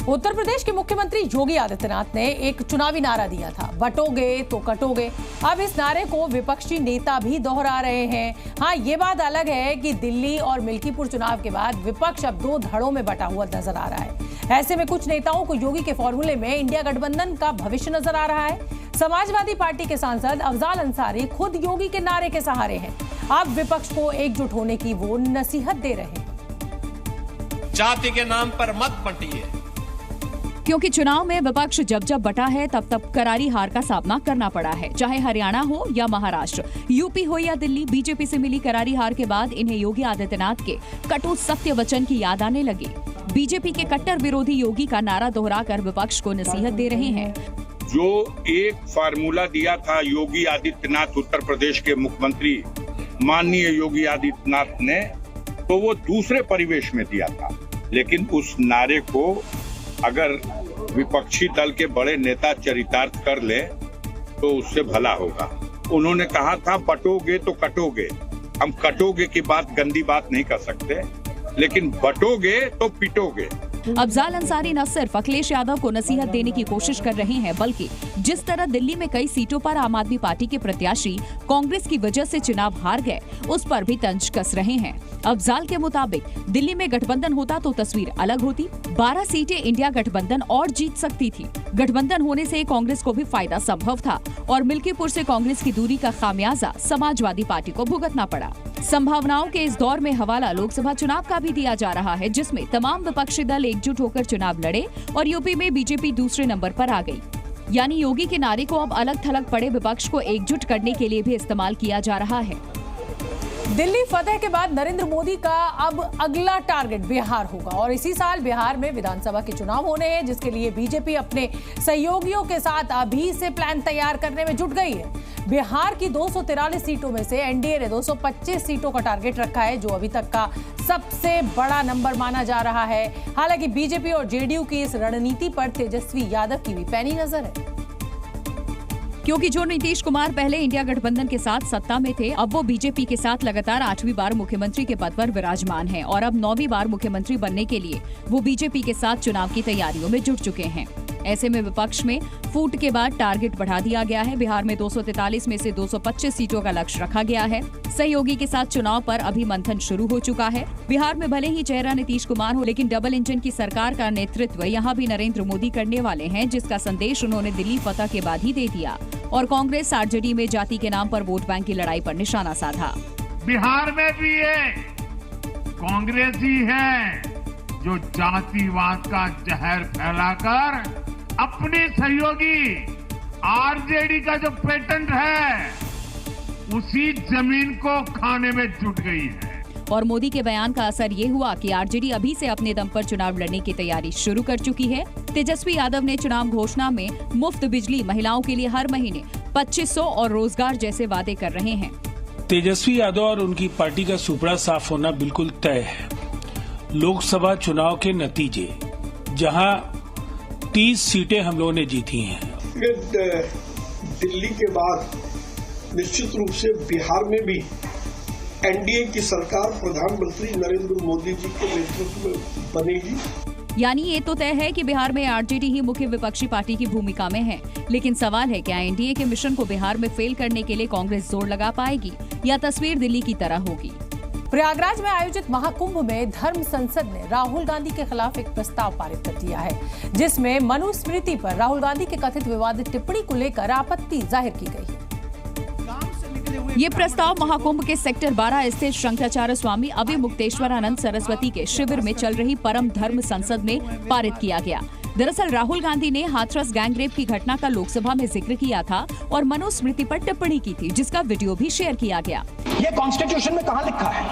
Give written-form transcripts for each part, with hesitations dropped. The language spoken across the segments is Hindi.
उत्तर प्रदेश के मुख्यमंत्री योगी आदित्यनाथ ने एक चुनावी नारा दिया था, बटोगे तो कटोगे। अब इस नारे को विपक्षी नेता भी दोहरा रहे हैं। हाँ, ये बात अलग है कि दिल्ली और मिल्कीपुर चुनाव के बाद विपक्ष अब दो धड़ों में बटा हुआ नजर आ रहा है। ऐसे में कुछ नेताओं को योगी के फॉर्मूले में इंडिया गठबंधन का भविष्य नजर आ रहा है। समाजवादी पार्टी के सांसद अफजाल अंसारी खुद योगी के नारे के सहारे हैं। अब विपक्ष को एकजुट होने की वो नसीहत दे रहे हैं। जाति के नाम पर मत बंटिए, क्योंकि चुनाव में विपक्ष जब जब बटा है तब तब करारी हार का सामना करना पड़ा है। चाहे हरियाणा हो या महाराष्ट्र, यूपी हो या दिल्ली, बीजेपी से मिली करारी हार के बाद इन्हें योगी आदित्यनाथ के कटु सत्य वचन की याद आने लगी। बीजेपी के कट्टर विरोधी योगी का नारा दोहराकर विपक्ष को नसीहत दे रहे हैं। जो एक फार्मूला दिया था योगी आदित्यनाथ, उत्तर प्रदेश के मुख्यमंत्री माननीय योगी आदित्यनाथ ने, तो वो दूसरे परिवेश में दिया था। लेकिन उस नारे को अगर विपक्षी दल के बड़े नेता चरितार्थ कर ले तो उससे भला होगा। उन्होंने कहा था बटोगे तो कटोगे। हम कटोगे की बात, गंदी बात नहीं कर सकते, लेकिन बटोगे तो पिटोगे। अफजाल अंसारी न सिर्फ अखिलेश यादव को नसीहत देने की कोशिश कर रहे हैं, बल्कि जिस तरह दिल्ली में कई सीटों पर आम आदमी पार्टी के प्रत्याशी कांग्रेस की वजह से चुनाव हार गए, उस पर भी तंज कस रहे हैं। अफजाल के मुताबिक दिल्ली में गठबंधन होता तो तस्वीर अलग होती। 12 सीटें इंडिया गठबंधन और जीत सकती थी। गठबंधन होने से कांग्रेस को भी फायदा संभव था और मिल्कीपुर से कांग्रेस की दूरी का खामियाजा समाजवादी पार्टी को भुगतना पड़ा। संभावनाओं के इस दौर में हवाला लोकसभा चुनाव का भी दिया जा रहा है, जिसमें तमाम विपक्षी दल एकजुट होकर चुनाव लड़े और यूपी में बीजेपी दूसरे नंबर पर आ गई। यानी योगी के नारे को अब अलग थलग पड़े विपक्ष को एकजुट करने के लिए भी इस्तेमाल किया जा रहा है। दिल्ली फतेह के बाद नरेंद्र मोदी का अब अगला टारगेट बिहार होगा और इसी साल बिहार में विधानसभा के चुनाव होने हैं, जिसके लिए बीजेपी अपने सहयोगियों के साथ अभी से प्लान तैयार करने में जुट गई है। बिहार की 243 सीटों में से एनडीए ने 225 सीटों का टारगेट रखा है, जो अभी तक का सबसे बड़ा नंबर माना जा रहा है। हालांकि बीजेपी और जेडीयू की इस रणनीति पर तेजस्वी यादव की भी पैनी नजर है, क्योंकि जो नीतीश कुमार पहले इंडिया गठबंधन के साथ सत्ता में थे, अब वो बीजेपी के साथ लगातार 8वीं बार मुख्यमंत्री के पद पर विराजमान हैं और अब 9वीं बार मुख्यमंत्री बनने के लिए वो बीजेपी के साथ चुनाव की तैयारियों में जुट चुके हैं। ऐसे में विपक्ष में फूट के बाद टारगेट बढ़ा दिया गया है। बिहार में 243 में से 225 सीटों का लक्ष्य रखा गया है। सहयोगी के साथ चुनाव पर अभी मंथन शुरू हो चुका है। बिहार में भले ही चेहरा नीतीश कुमार हो, लेकिन डबल इंजन की सरकार का नेतृत्व यहाँ भी नरेंद्र मोदी करने वाले हैं, जिसका संदेश उन्होंने दिल्ली फतह के बाद ही दे दिया और कांग्रेस आरजेडी में जाति के नाम पर वोट बैंक की लड़ाई पर निशाना साधा। बिहार में भी ये कांग्रेस ही है जो जातिवाद का जहर फैलाकर अपनी सहयोगी आरजेडी का जो पेटेंट है उसी जमीन को खाने में जुट गई है। और मोदी के बयान का असर ये हुआ कि आरजेडी अभी से अपने दम पर चुनाव लड़ने की तैयारी शुरू कर चुकी है। तेजस्वी यादव ने चुनाव घोषणा में मुफ्त बिजली, महिलाओं के लिए हर महीने 2500 और रोजगार जैसे वादे कर रहे हैं। तेजस्वी यादव और उनकी पार्टी का सुपड़ा साफ होना बिल्कुल तय है। लोकसभा चुनाव के नतीजे, जहां 30 सीटें हम लोगों ने जीती हैं। दिल्ली के बाद निश्चित रूप से बिहार में भी एनडीए की सरकार प्रधानमंत्री नरेंद्र मोदी जी के नेतृत्व में बनेगी। यानी ये तो तय है कि बिहार में आरजेडी ही मुख्य विपक्षी पार्टी की भूमिका में है। लेकिन सवाल है, क्या एनडीए के मिशन को बिहार में फेल करने के लिए कांग्रेस जोर लगा पाएगी या तस्वीर दिल्ली की तरह होगी? प्रयागराज में आयोजित महाकुंभ में धर्म संसद ने राहुल गांधी के खिलाफ एक प्रस्ताव पारित कर दिया है, जिसमें मनुस्मृति पर राहुल गांधी के कथित विवादित टिप्पणी को लेकर आपत्ति जाहिर की गई है। ये प्रस्ताव महाकुंभ के सेक्टर 12 स्थित शंकराचार्य स्वामी अभिमुक्तेश्वरानंद सरस्वती के शिविर में चल रही परम धर्म संसद में पारित किया गया। दरअसल राहुल गांधी ने हाथरस गैंगरेप की घटना का लोकसभा में जिक्र किया था और मनुस्मृति पर टिप्पणी की थी, जिसका वीडियो भी शेयर किया गया। ये कॉन्स्टिट्यूशन में कहाँ लिखा है?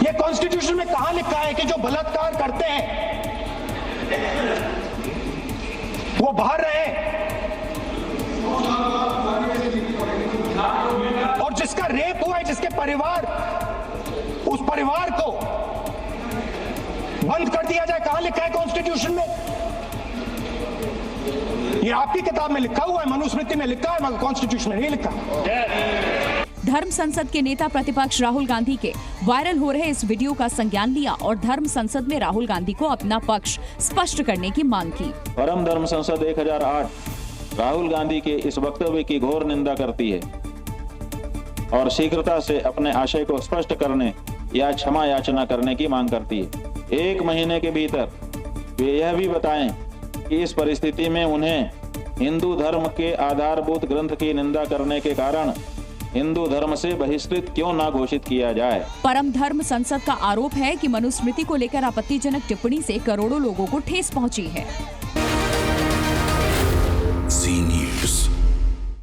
ये कॉन्स्टिट्यूशन में कहाँ लिखा है कि जो बलात्कार करते हैं वो बाहर रहे और जिसका रेप हुआ है, जिसके परिवार, उस परिवार को बंद कर दिया जाए? कहां लिखा है कॉन्स्टिट्यूशन में? ये आपकी किताब में लिखा हुआ है, मनुस्मृति में लिखा है, मगर कॉन्स्टिट्यूशन में नहीं लिखा। धर्म संसद के नेता प्रतिपक्ष राहुल गांधी के वायरल हो रहे इस वीडियो का संज्ञान लिया और धर्म संसद में राहुल गांधी को अपना पक्ष स्पष्ट करने की मांग की। परम धर्म संसद 1008 राहुल गांधी के इस वक्तव्य की घोर निंदा करती है और शीघ्रता से अपने आशय को स्पष्ट करने या क्षमा याचना करने की मांग करती है। 1 महीने के भीतर वे यह भी बताएं कि इस परिस्थिति में उन्हें हिंदू धर्म के आधारभूत ग्रंथ की निंदा करने के कारण हिंदू धर्म से बहिष्कृत क्यों ना घोषित किया जाए। परम धर्म संसद का आरोप है कि मनुस्मृति को लेकर आपत्तिजनक टिप्पणी से करोड़ों लोगों को ठेस पहुंची है।